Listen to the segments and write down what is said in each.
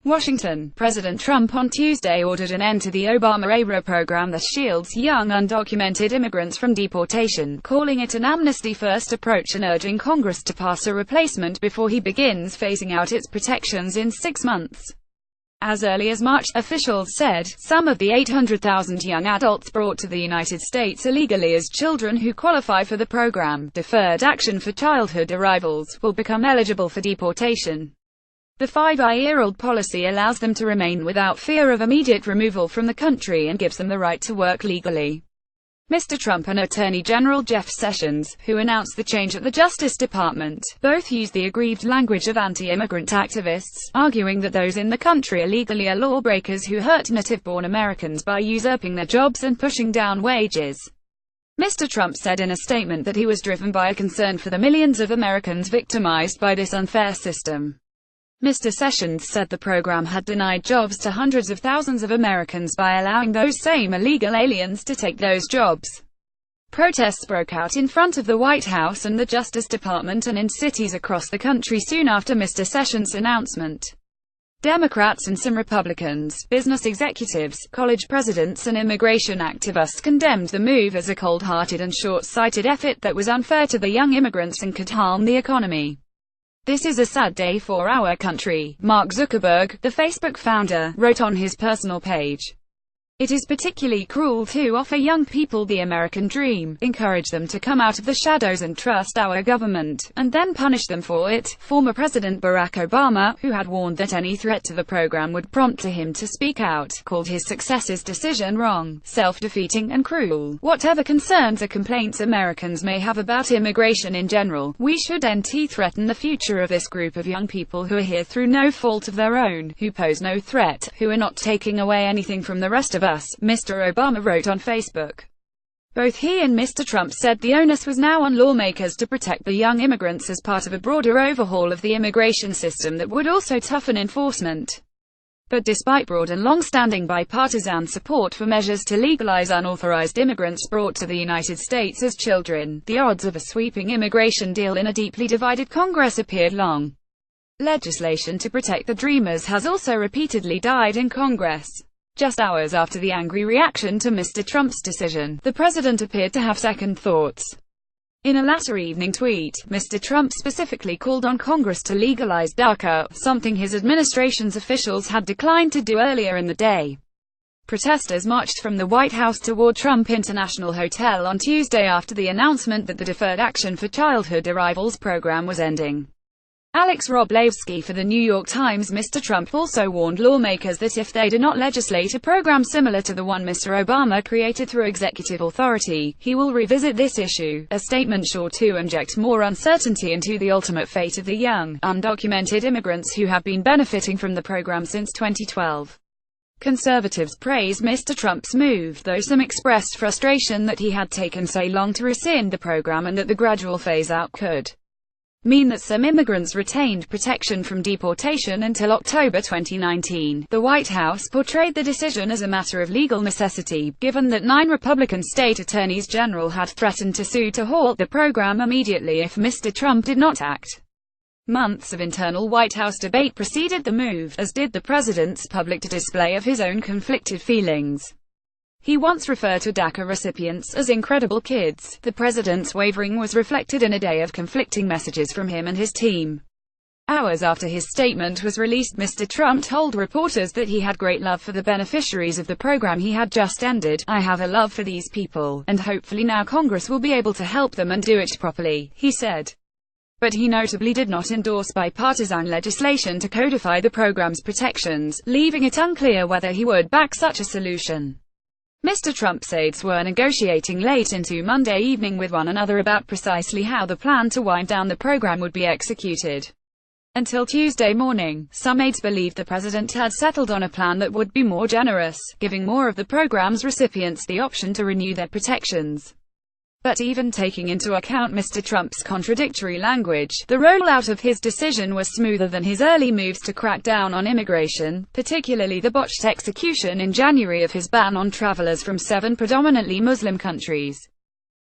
Washington. President Trump on Tuesday ordered an end to the Obama-era program that shields young undocumented immigrants from deportation, calling it an amnesty-first approach and urging Congress to pass a replacement before he begins phasing out its protections in 6 months. As early as March, officials said, some of the 800,000 young adults brought to the United States illegally as children who qualify for the program, Deferred Action for Childhood Arrivals, will become eligible for deportation. The 5-year-old policy allows them to remain without fear of immediate removal from the country and gives them the right to work legally. Mr. Trump and Attorney General Jeff Sessions, who announced the change at the Justice Department, both used the aggrieved language of anti-immigrant activists, arguing that those in the country illegally are lawbreakers who hurt native-born Americans by usurping their jobs and pushing down wages. Mr. Trump said in a statement that he was driven by a concern for the millions of Americans victimized by this unfair system. Mr. Sessions said the program had denied jobs to hundreds of thousands of Americans by allowing those same illegal aliens to take those jobs. Protests broke out in front of the White House and the Justice Department and in cities across the country soon after Mr. Sessions' announcement. Democrats and some Republicans, business executives, college presidents and immigration activists condemned the move as a cold-hearted and short-sighted effort that was unfair to the young immigrants and could harm the economy. "This is a sad day for our country," Mark Zuckerberg, the Facebook founder, wrote on his personal page. "It is particularly cruel to offer young people the American dream, encourage them to come out of the shadows and trust our government, and then punish them for it." Former President Barack Obama, who had warned that any threat to the program would prompt him to speak out, called his successor's decision wrong, self-defeating, and cruel. "Whatever concerns or complaints Americans may have about immigration in general, we should threaten the future of this group of young people who are here through no fault of their own, who pose no threat, who are not taking away anything from the rest of us," Mr. Obama wrote on Facebook. Both he and Mr. Trump said the onus was now on lawmakers to protect the young immigrants as part of a broader overhaul of the immigration system that would also toughen enforcement. But despite broad and long-standing bipartisan support for measures to legalize unauthorized immigrants brought to the United States as children, the odds of a sweeping immigration deal in a deeply divided Congress appeared long. Legislation to protect the Dreamers has also repeatedly died in Congress. Just hours after the angry reaction to Mr. Trump's decision, the president appeared to have second thoughts. In a later evening tweet, Mr. Trump specifically called on Congress to legalize DACA, something his administration's officials had declined to do earlier in the day. Protesters marched from the White House toward Trump International Hotel on Tuesday after the announcement that the Deferred Action for Childhood Arrivals program was ending. Alex Roblewski for The New York Times. Mr. Trump also warned lawmakers that if they do not legislate a program similar to the one Mr. Obama created through executive authority, he will revisit this issue, a statement sure to inject more uncertainty into the ultimate fate of the young, undocumented immigrants who have been benefiting from the program since 2012. Conservatives praised Mr. Trump's move, though some expressed frustration that he had taken so long to rescind the program and that the gradual phase-out could mean that some immigrants retained protection from deportation until October 2019. The White House portrayed the decision as a matter of legal necessity, given that 9 Republican state attorneys general had threatened to sue to halt the program immediately if Mr. Trump did not act. Months of internal White House debate preceded the move, as did the president's public display of his own conflicted feelings. He once referred to DACA recipients as incredible kids. The president's wavering was reflected in a day of conflicting messages from him and his team. Hours after his statement was released, Mr. Trump told reporters that he had great love for the beneficiaries of the program he had just ended. "I have a love for these people, and hopefully now Congress will be able to help them and do it properly," he said. But he notably did not endorse bipartisan legislation to codify the program's protections, leaving it unclear whether he would back such a solution. Mr. Trump's aides were negotiating late into Monday evening with one another about precisely how the plan to wind down the program would be executed. Until Tuesday morning, some aides believed the president had settled on a plan that would be more generous, giving more of the program's recipients the option to renew their protections. But even taking into account Mr. Trump's contradictory language, the rollout of his decision was smoother than his early moves to crack down on immigration, particularly the botched execution in January of his ban on travelers from 7 predominantly Muslim countries.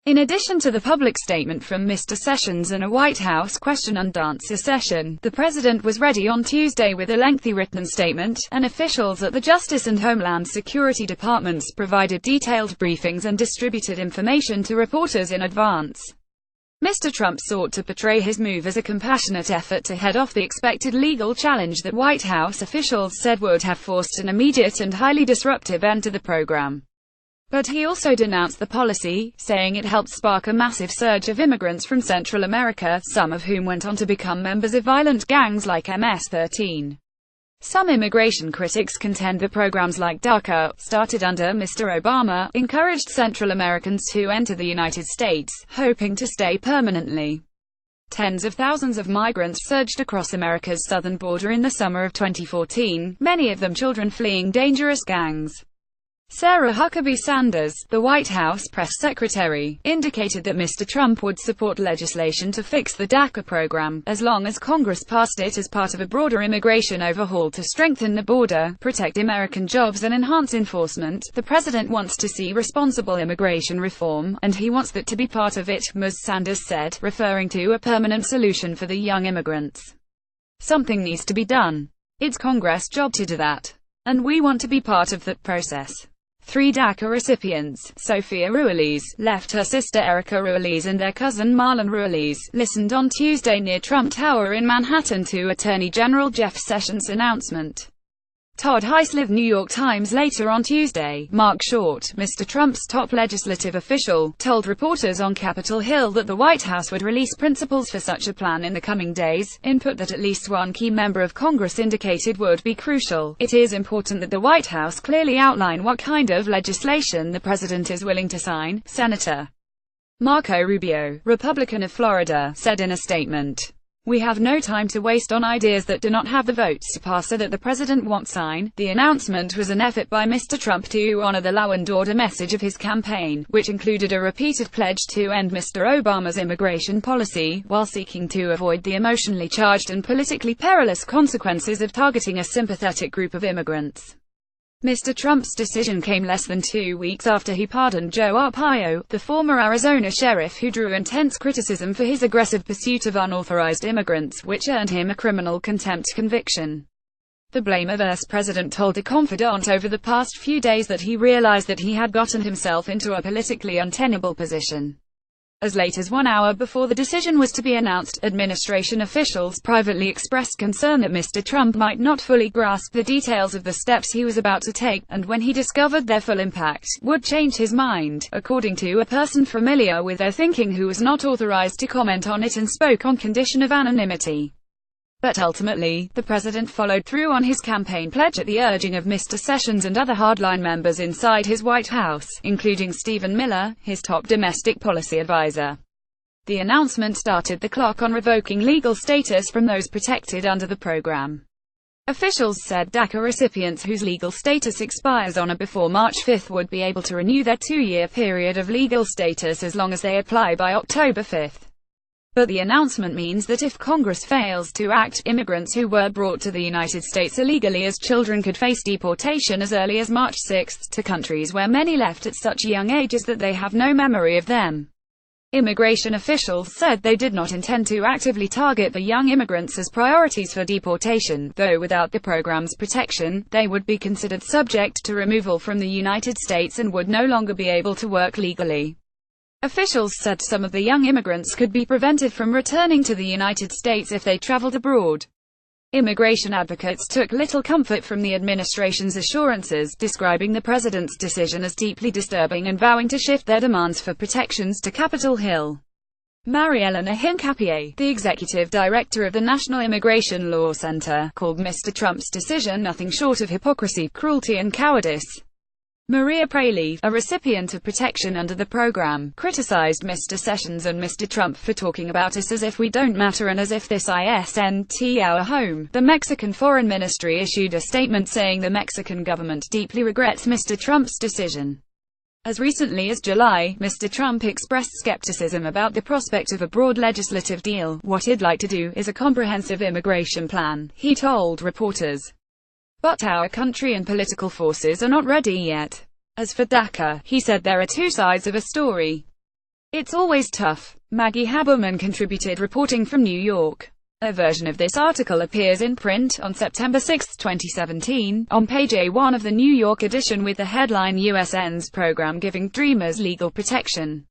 In addition to the public statement from Mr. Sessions and a White House question-and-answer session, the president was ready on Tuesday with a lengthy written statement, and officials at the Justice and Homeland Security Departments provided detailed briefings and distributed information to reporters in advance. Mr. Trump sought to portray his move as a compassionate effort to head off the expected legal challenge that White House officials said would have forced an immediate and highly disruptive end to the program. But he also denounced the policy, saying it helped spark a massive surge of immigrants from Central America, some of whom went on to become members of violent gangs like MS-13. Some immigration critics contend that programs like DACA, started under Mr. Obama, encouraged Central Americans to enter the United States, hoping to stay permanently. Tens of thousands of migrants surged across America's southern border in the summer of 2014, many of them children fleeing dangerous gangs. Sarah Huckabee Sanders, the White House press secretary, indicated that Mr. Trump would support legislation to fix the DACA program, as long as Congress passed it as part of a broader immigration overhaul to strengthen the border, protect American jobs and enhance enforcement. The president wants to see responsible immigration reform, and he wants that to be part of it, Ms. Sanders said, referring to a permanent solution for the young immigrants. Something needs to be done. It's Congress' job to do that. And we want to be part of that process. 3 DACA recipients, Sophia Ruiz, left her sister Erica Ruiz and their cousin Marlon Ruiz, listened on Tuesday near Trump Tower in Manhattan to Attorney General Jeff Sessions' announcement. Todd Heisley, New York Times. Later on Tuesday, Mark Short, Mr. Trump's top legislative official, told reporters on Capitol Hill that the White House would release principles for such a plan in the coming days, input that at least one key member of Congress indicated would be crucial. It is important that the White House clearly outline what kind of legislation the president is willing to sign, Senator Marco Rubio, Republican of Florida, said in a statement. We have no time to waste on ideas that do not have the votes to pass or that the president won't sign. The announcement was an effort by Mr. Trump to honor the law and order message of his campaign, which included a repeated pledge to end Mr. Obama's immigration policy, while seeking to avoid the emotionally charged and politically perilous consequences of targeting a sympathetic group of immigrants. Mr. Trump's decision came less than 2 weeks after he pardoned Joe Arpaio, the former Arizona sheriff who drew intense criticism for his aggressive pursuit of unauthorized immigrants, which earned him a criminal contempt conviction. The blame-averse president told a confidant over the past few days that he realized that he had gotten himself into a politically untenable position. As late as 1 hour before the decision was to be announced, administration officials privately expressed concern that Mr. Trump might not fully grasp the details of the steps he was about to take, and when he discovered their full impact, would change his mind, according to a person familiar with their thinking who was not authorized to comment on it and spoke on condition of anonymity. But ultimately, the president followed through on his campaign pledge at the urging of Mr. Sessions and other hardline members inside his White House, including Stephen Miller, his top domestic policy advisor. The announcement started the clock on revoking legal status from those protected under the program. Officials said DACA recipients whose legal status expires on or before March 5 would be able to renew their 2-year period of legal status as long as they apply by October 5. But the announcement means that if Congress fails to act, immigrants who were brought to the United States illegally as children could face deportation as early as March 6 to countries where many left at such young ages that they have no memory of them. Immigration officials said they did not intend to actively target the young immigrants as priorities for deportation, though without the program's protection, they would be considered subject to removal from the United States and would no longer be able to work legally. Officials said some of the young immigrants could be prevented from returning to the United States if they traveled abroad. Immigration advocates took little comfort from the administration's assurances, describing the president's decision as deeply disturbing and vowing to shift their demands for protections to Capitol Hill. Mary Eleanor Hincapié, the executive director of the National Immigration Law Center, called Mr. Trump's decision nothing short of hypocrisy, cruelty and cowardice. Maria Praley, a recipient of protection under the program, criticized Mr. Sessions and Mr. Trump for talking about us as if we don't matter and as if this isn't our home. The Mexican Foreign Ministry issued a statement saying the Mexican government deeply regrets Mr. Trump's decision. As recently as July, Mr. Trump expressed skepticism about the prospect of a broad legislative deal. What he'd like to do is a comprehensive immigration plan, he told reporters. But our country and political forces are not ready yet. As for DACA, he said there are 2 sides of a story. It's always tough. Maggie Haberman contributed, reporting from New York. A version of this article appears in print on September 6, 2017, on page A1 of the New York edition with the headline "USN's Program Giving Dreamers Legal Protection."